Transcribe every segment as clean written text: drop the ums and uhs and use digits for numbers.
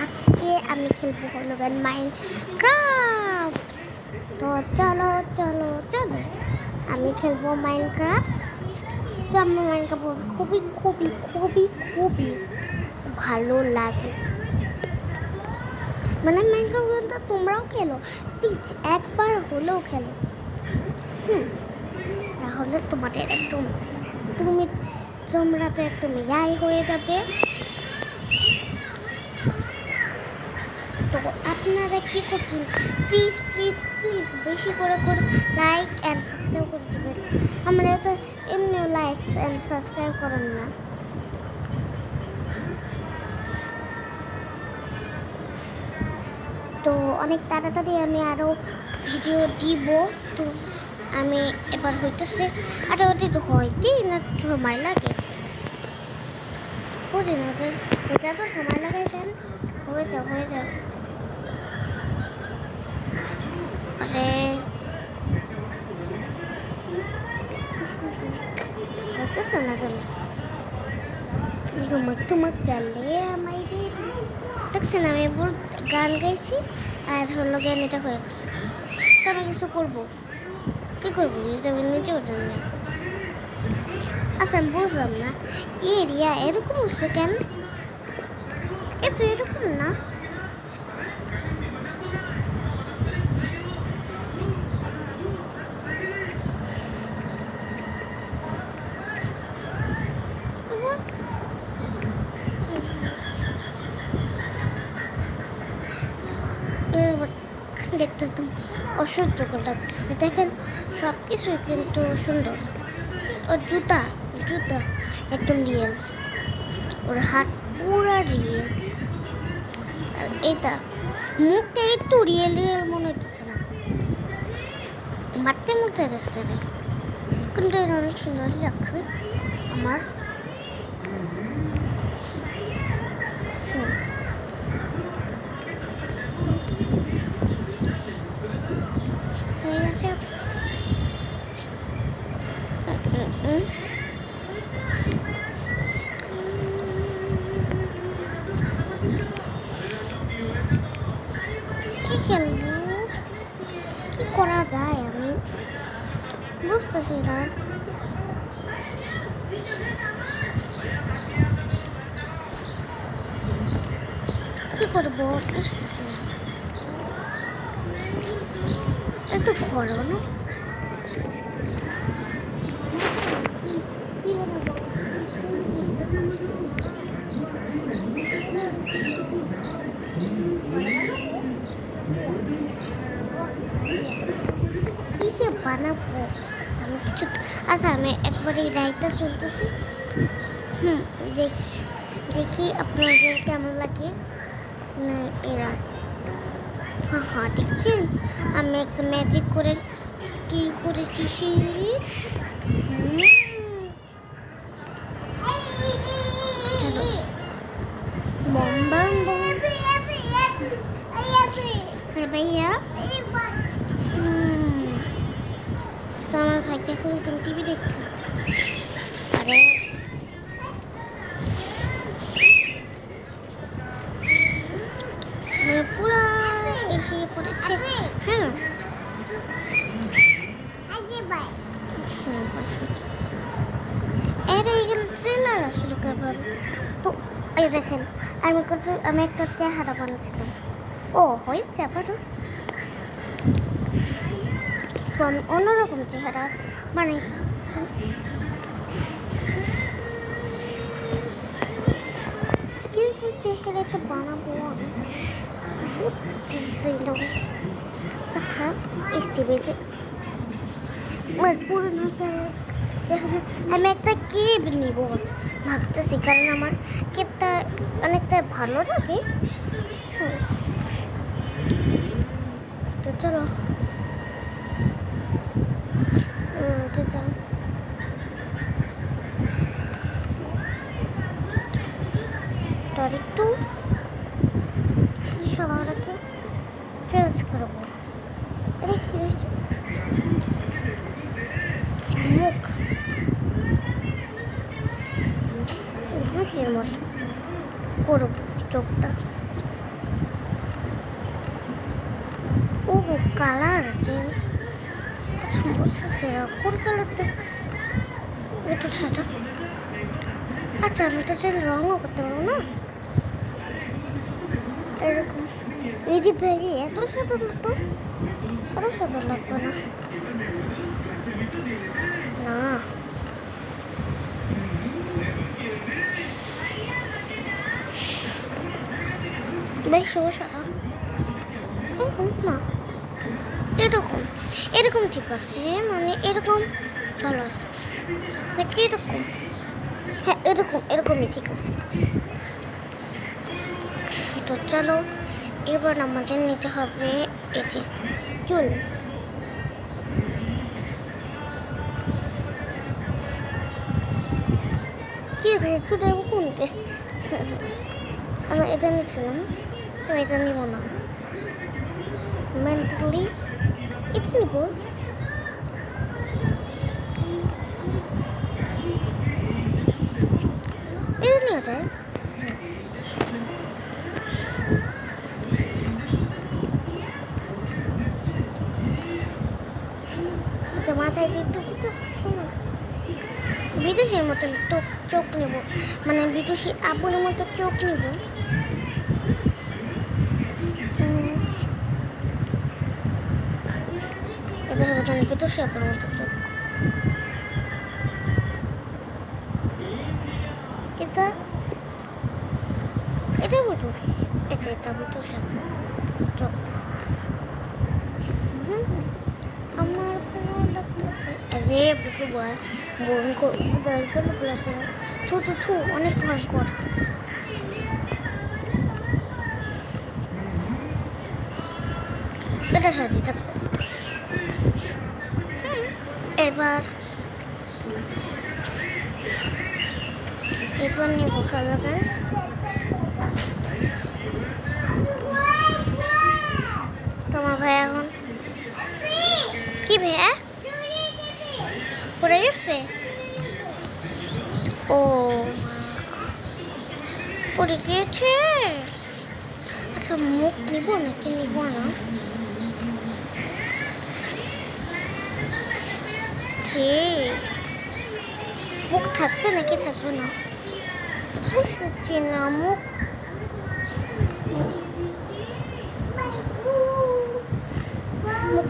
আজকে আমি খেলবো হলো গান মাইনক্রাফট। তো চলো চলো চলো আমি খেলবো মাইনক্রাফট। তো আমার মাইনক্রাফট খুবই খুবই খুবই খুবই ভালো লাগে। মানে মাইনক্রাফট তোমরাও খেলো, প্লিজ একবার হলেও খেলো। তাহলে তোমাদের একদম তোমরা তো একদম ইয়াই হয়ে যাবে। তো আপনারা কি করছেন, প্লিজ প্লিজ প্লিজ বেশি করে লাইক অ্যান্ড সাবস্ক্রাইব করে দেবেন। আমরা তো এমনিও লাইক অ্যান্ড সাবস্ক্রাইব করেন না। তো অনেক তাড়াতাড়ি আমি আরও ভিডিও দিব। তো আমি এবার হইতেছে আরও তো হইতেই না সময় লাগে, বুঝি না ওটা তো সময় লাগে। কেন হয়ে যাও আরে হইতেছে না কেন তোমার চালে আমায় দেখছেন আমি গান গাইছি আর হলো গান এটা হয়ে গেছে। তো আমি কিছু করবো, কি করবো আমি নিজে ওঠেন না। আচ্ছা আমি বুঝলাম না এরিয়া এরকম হচ্ছে কেন, এটা এরকম না। দেখতে একদম অসহ্যকর লাগছে। দেখেন সব কিছুই কিন্তু সুন্দর। ওর জুতা একদম রিয়েল, ওর হাত পুরা রিয়েল, আর এটা মুখটা একটু রিয়েল মনে হচ্ছে না, মারতে যাচ্ছে রে, কিন্তু অনেক সুন্দর লাগছে আমার। কি খেলবো, কি করা যায় আমি বুঝতেছি না। কি করবো বুঝতেছি না, এত ঘরো না। কি যে বানাবো আমি কিছু। আচ্ছা আমি একবারে এই রাইডটা চলতেছি, দেখি আপনাদের কেমন লাগে। এরা হ্যাঁ দেখছেন আমি একটা ম্যাজিক করে কি করেছি ভাইয়া। তো আমার ভাইকে এখন টিভি দেখছে। আরে পুরা এসে পড়েছে। হ্যাঁ এখানে ট্রেলার আসলে কেমন। তো এই দেখেন আমি একটা চেহারা বানিয়েছিলাম। ও হয়েছে আবারও অন্যরকম চেহারা মানে কিরকম চেহারাটা বানাবো আমি। আচ্ছা এসটিভিতে পুরোনো চেহারা আমি একটা কেপ নিব ভাবতেছি, কারণ আমার কেপটা অনেকটা ভালো লাগে। তো চলো একটু সবাইকে চেঞ্জ করবো। মুখ মুখের মতো করবো চোখটা। ও কালার চেঞ্জ বুঝতেছি না কোন কালারটা একটু সাদা আচ্ছা আমি তো চাইলে রঙও করতে পারবো না এরকম এই যে ব্যাগে এত সাদা তো এত সাদা লাগবে না না বেশ সবুজ সাদা না এরকম এরকম ঠিক আছে মানে এরকম ভালো আছে নাকি এরকম হ্যাঁ এরকম এরকমই ঠিক আছে তো চলো এবার আমাদের নিতে হবে এই যে চুল কি রে চুল কোনকে আমরা এটা নিয়েছিলাম তো এটা নিব না মেন্টালি এটা নিব এটা নিয়ে যায় মাথায় যে বিদেশের মতো চোখ নেব মানে বিদেশি আবুলের মতো চোখ নেব এটা হলো বিদেশি আবুলের মতো চোখ এটা এটা বিদেশ এটা বিদেশি চোখ আমার কোনো লাগতেছে আরে বুকু বয় বোন করে ছোট অনেক ভয়ঙ্কর এটা সাজি থাকবে এবার নিয়ে বসা যাবে তোমার ভাই এখন কি ভাইয়া পড়ে গেছে ও পড়ে গিয়েছে আচ্ছা মুখ নিব নাকি নিব না মুখ থাকবে নাকি থাকবে না বুঝতে না মুখ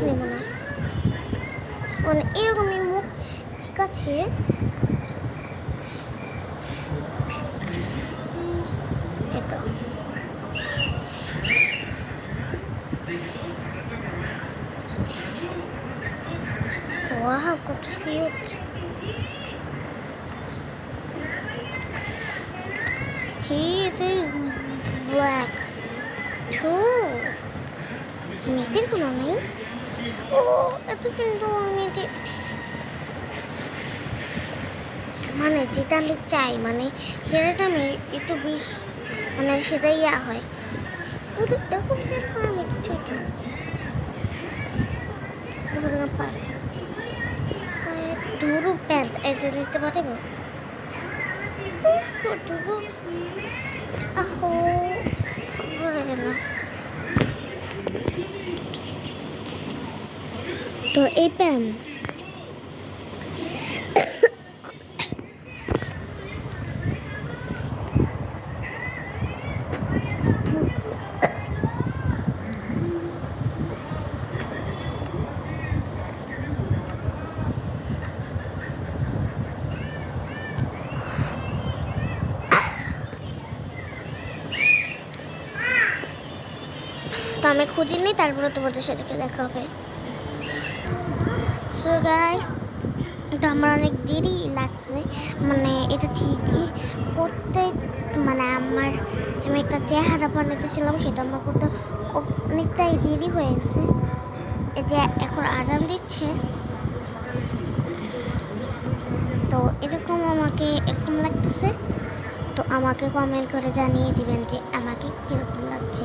নেব না মানে এরকমই মুখ ঠিক আছে এটা ওয়াও কত কিউট এটা ব্ল্যাক টু মেয়েদের কোনো নেই ও এত সুন্দর মেয়েটি মানে যেটা আমি চাই মানে সেটা আমি একটু বেশি মানে সেটাই ইয়া হয় এরকম আমি কিছু ধরু প্যান্ট এটা দিতে পারবো আহো না তো এই প্যান তো আমি খুঁজিনি তারপরে তোমাদের সাথে দেখা হবে সো গাইস এটা আমার অনেক দেরি লাগছে মানে এটা ঠিকই করতে মানে আমি একটা চেহারা বানাতেছিলাম সেটা আমার করতে অনেকটাই দেরি হয়ে গেছে এই যে এখন আজান দিচ্ছে তো এরকম আমাকে এরকম লাগতেছে তো আমাকে কমেন্ট করে জানিয়ে দিবেন যে আমাকে কীরকম লাগছে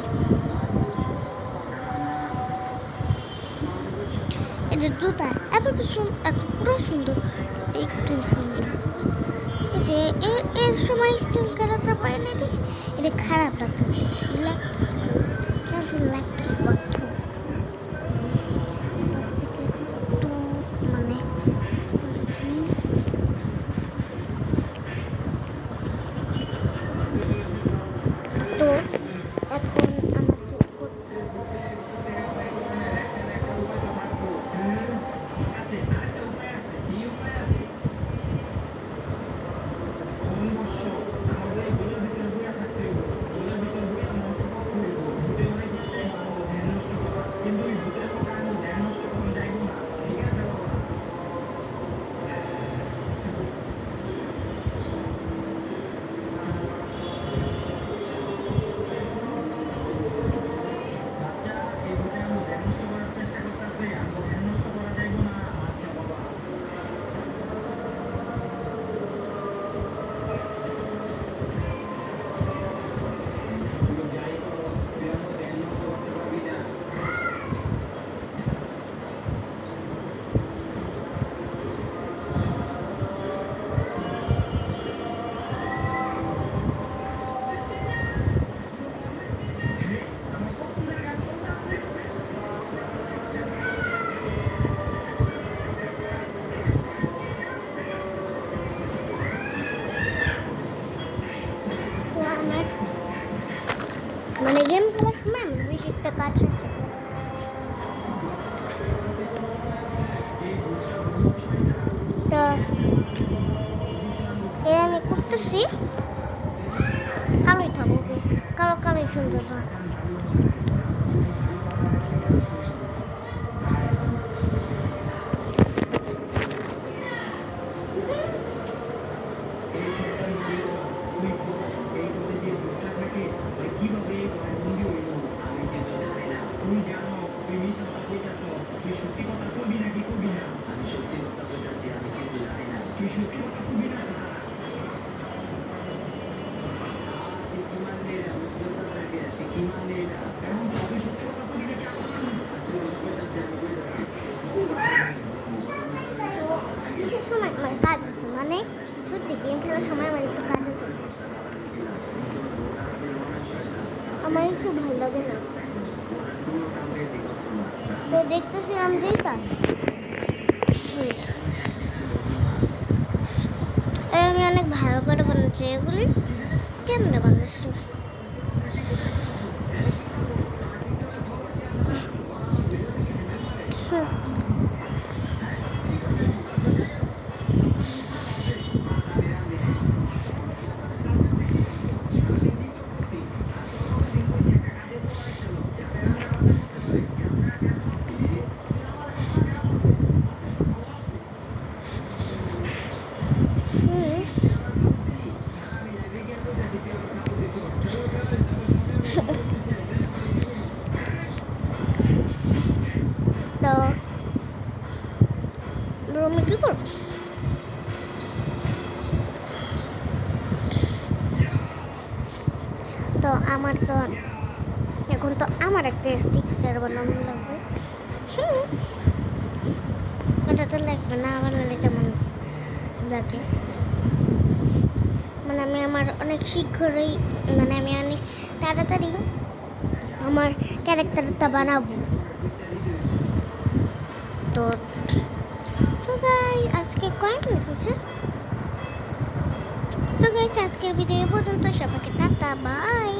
এই যে জুতা এত পুরো সুন্দর একটু সুন্দর এই যে এর সময় স্টিল কাটাতে পারে না এটা খারাপ লাগতেছে লাগতেছে মানে গেম খেলার সময় আমার বেশি একটা কাজ আছে। তো এ আমি করতেছি কালোই থাকবো, কালো কালোই সুন্দর হয়। কিসের সময় আমার কাজ আছে, মানে সত্যি গেম খেলার সময় আমার একটু কাজ আছে, আমার একটু ভালো লাগে না। তো দেখতেছিলাম যে কাজ আমি অনেক ভালো করে বানাচ্ছি। এগুলি কেমনে বানাচ্ছি? তো রুমে কি করবো? তো আমার তো এখন তো আমার একটা স্টিকার বানানো লাগবে। ওটা তো লাগবে না বানালে কেমন লাগে? মানে আমি আমার অনেক শীঘ্রই, মানে আমি অনেক তাড়াতাড়ি আমার ক্যারেক্টারটা বানাবো। তো আজকে কয় মিনিট হয়েছে? তো গাইস আজকের ভিডিও পর্যন্ত, সবাইকে টাটা বাই।